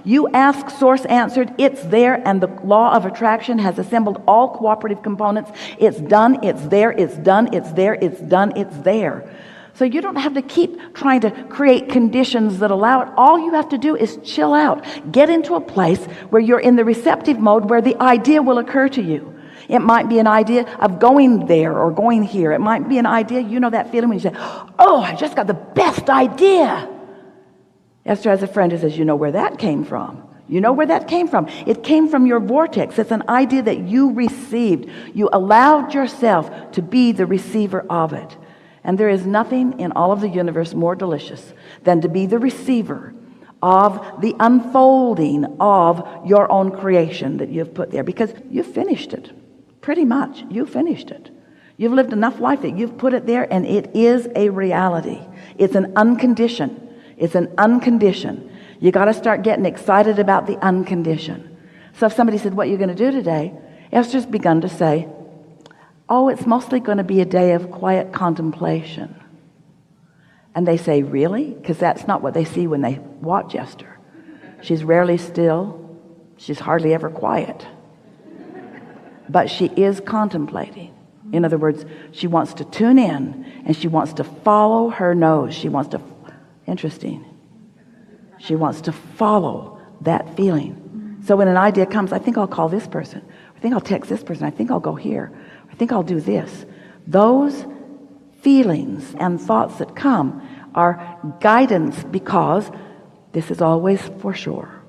You ask, source answered, it's there, and the law of attraction has assembled all cooperative components. It's done, it's there, it's done, it's there, it's done, it's there. So you don't have to keep trying to create conditions that allow it. All you have to do is chill out. Get into a place where you're in the receptive mode, where the idea will occur to you. It might be an idea of going there or going here. It might be an idea, you know that feeling when you say, oh, I just got the best idea. Esther has a friend who says, you know where that came from. You know where that came from. It came from your vortex. It's an idea that you received. You allowed yourself to be the receiver of it. And there is nothing in all of the universe more delicious than to be the receiver of the unfolding of your own creation that you've put there, because you've finished it. Pretty much, you finished it. You've lived enough life that you've put it there, and it is a reality. It's an unconditioned. It's an unconditioned. You got to start getting excited about the unconditioned. So if somebody said, what are you going to do today? Esther's begun to say, oh, it's mostly going to be a day of quiet contemplation. And they say, really? Because that's not what they see when they watch Esther. She's rarely still. She's hardly ever quiet. But she is contemplating. In other words, she wants to tune in and she wants to follow her nose. She wants to, interesting. She wants to follow that feeling. So when an idea comes, I think I'll call this person. I think I'll text this person. I think I'll go here. I think I'll do this. Those feelings and thoughts that come are guidance, because this is always for sure.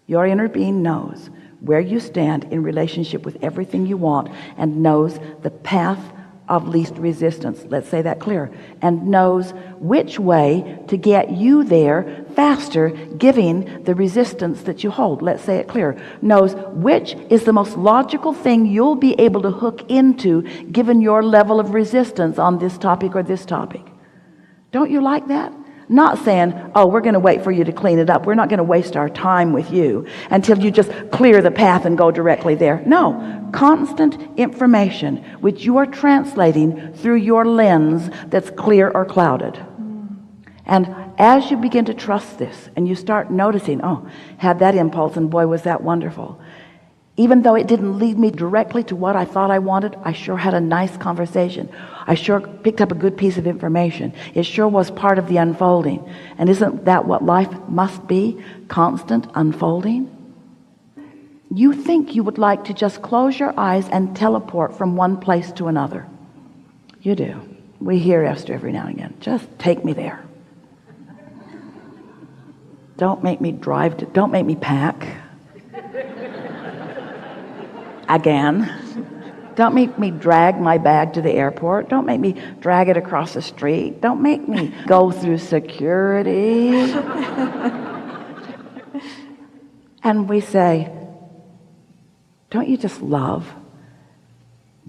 Your inner being knows where you stand in relationship with everything you want, and knows the path of least resistance. Let's say that clear. And knows which way to get you there faster, giving the resistance that you hold. Let's say it clear. Knows which is the most logical thing you'll be able to hook into, given your level of resistance on this topic or this topic. Don't you like that? Not saying, oh, we're going to wait for you to clean it up. We're not going to waste our time with you until you just clear the path and go directly there. No, constant information which you are translating through your lens that's clear or clouded. And as you begin to trust this and you start noticing, oh, had that impulse and boy, was that wonderful. Even though it didn't lead me directly to what I thought I wanted, I sure had a nice conversation. I sure picked up a good piece of information. It sure was part of the unfolding. And isn't that what life must be? Constant unfolding? You think you would like to just close your eyes and teleport from one place to another. You do. We hear Esther every now and again. Just take me there. Don't make me drive. Don't make me pack. Again. Don't make me drag my bag to the airport. Don't make me drag it across the street. Don't make me go through security. And we say, don't you just love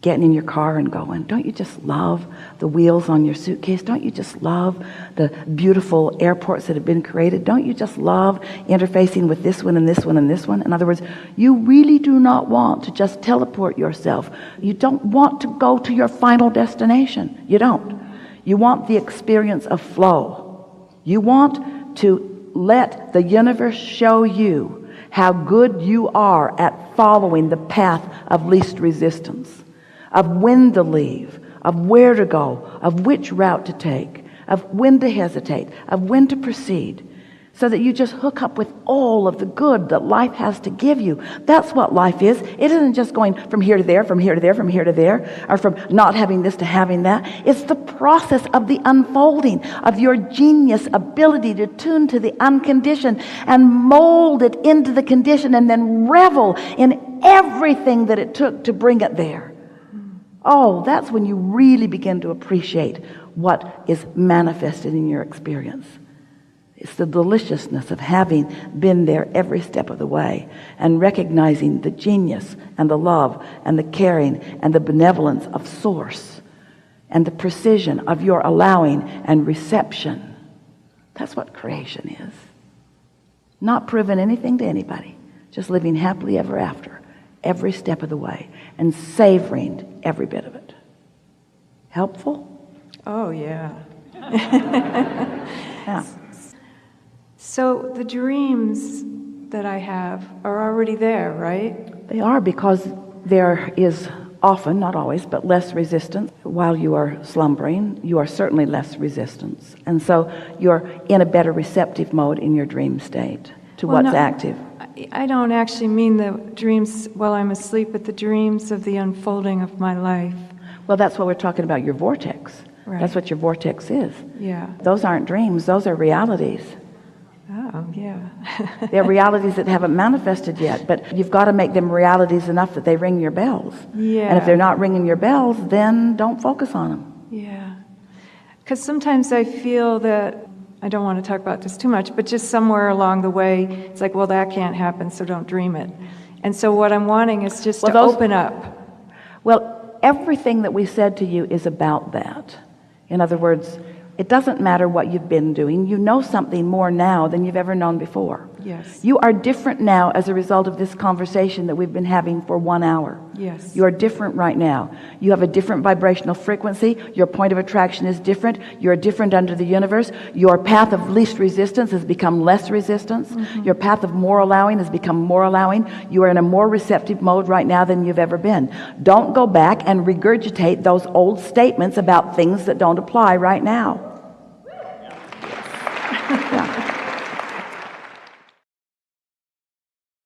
getting in your car and going? Don't you just love the wheels on your suitcase? Don't you just love the beautiful airports that have been created? Don't you just love interfacing with this one and this one and this one? In other words, you really do not want to just teleport yourself. You don't want to go to your final destination. You don't. You want the experience of flow. You want to let the universe show you how good you are at following the path of least resistance, of when to leave, of where to go, of which route to take, of when to hesitate, of when to proceed, so that you just hook up with all of the good that life has to give you. That's what life is. It isn't just going from here to there, from here to there, from here to there, or from not having this to having that. It's the process of the unfolding of your genius ability to tune to the unconditioned and mold it into the conditioned, and then revel in everything that it took to bring it there. Oh, that's when you really begin to appreciate what is manifested in your experience. It's the deliciousness of having been there every step of the way, and recognizing the genius and the love and the caring and the benevolence of Source, and the precision of your allowing and reception. That's what creation is. Not proving anything to anybody, just living happily ever after, every step of the way, and savoring every bit of it. Helpful? Oh, yeah. Yeah. So the dreams that I have are already there, right? They are, because there is often, not always, but less resistance. While you are slumbering, you are certainly less resistance. And so you're in a better receptive mode in your dream state to Well, what's no, active. I don't actually mean the dreams while I'm asleep, but the dreams of the unfolding of my life. Well, that's what we're talking about, your vortex. Right. That's what your vortex is. Yeah. Those aren't dreams, those are realities. Oh, yeah. They're realities that haven't manifested yet, but you've got to make them realities enough that they ring your bells. Yeah. And if they're not ringing your bells, then don't focus on them. Yeah. Because sometimes I feel that, I don't want to talk about this too much, but just somewhere along the way, it's like, well, that can't happen, so don't dream it. And so what I'm wanting is just to open up. Well, everything that we said to you is about that. In other words, it doesn't matter what you've been doing. You know something more now than you've ever known before. Yes. You are different now as a result of this conversation that we've been having for 1 hour. Yes. You are different right now. You have a different vibrational frequency. Your point of attraction is different. You're different under the universe. Your path of least resistance has become less resistance. Mm-hmm. Your path of more allowing has become more allowing. You are in a more receptive mode right now than you've ever been. Don't go back and regurgitate those old statements about things that don't apply right now. Yeah.